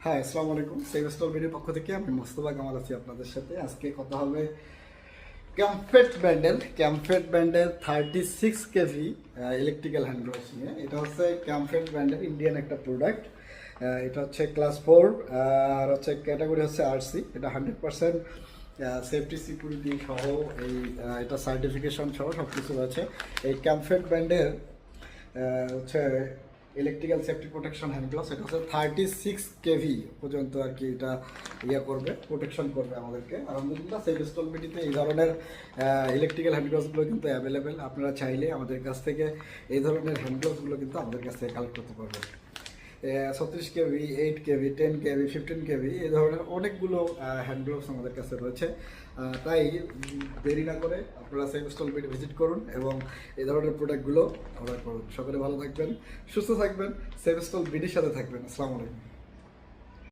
হ্যাঁ, আসসালামু আলাইকুম। সেভ স্টল ভিডিওর পক্ষ থেকে আমি মোস্তফা কামাল আছি আপনাদের সাথে। আজকে কথা হবে ক্যামফেট ব্র্যান্ডের 36 কেভি ইলেকট্রিক্যাল হ্যান্ড গ্লোভস নিয়ে। এটা হচ্ছে ক্যামফেট ব্র্যান্ডের ইন্ডিয়ান একটা প্রোডাক্ট। এটা হচ্ছে ক্লাস 4 আর হচ্ছে ক্যাটাগরি হচ্ছে আরসি। এটা 100% সেফটি সিকিউরিটি সহ এটা সার্টিফিকেশন সহ সব কিছু আছে। এই ক্যামফেট ব্র্যান্ডের হচ্ছে electrical safety protection hand gloves. এটা হচ্ছে 36 কেভি পর্যন্ত আর কি এটা করবে, প্রোটেকশন করবে আমাদেরকে। আলহামদুলিল্লাহ, সেভ স্টল বিডিতে এই ধরনের ইলেকট্রিক্যাল হ্যান্ড গ্লাভসগুলো কিন্তু অ্যাভেলেবেল। আপনারা চাইলে আমাদের কাছ থেকে এই ধরনের হ্যান্ড গ্লাভসগুলো কিন্তু আমাদের কাছ থেকে কালেক্ট করতে পারবেন। 36 কেভি, 8 কেভি, 10 কেভি, 15 কেভি এই ধরনের অনেকগুলো হ্যান্ড গ্লাভস আমাদের কাছে রয়েছে। তাই দেরি না করে আপনারা সেভ স্টল বিডি ভিজিট করুন এবং এই ধরনের প্রোডাক্টগুলো অর্ডার করুন। সকলে ভালো থাকবেন, সুস্থ থাকবেন, সেভ স্টল বিডির সাথে থাকবেন। আসসালামু আলাইকুম।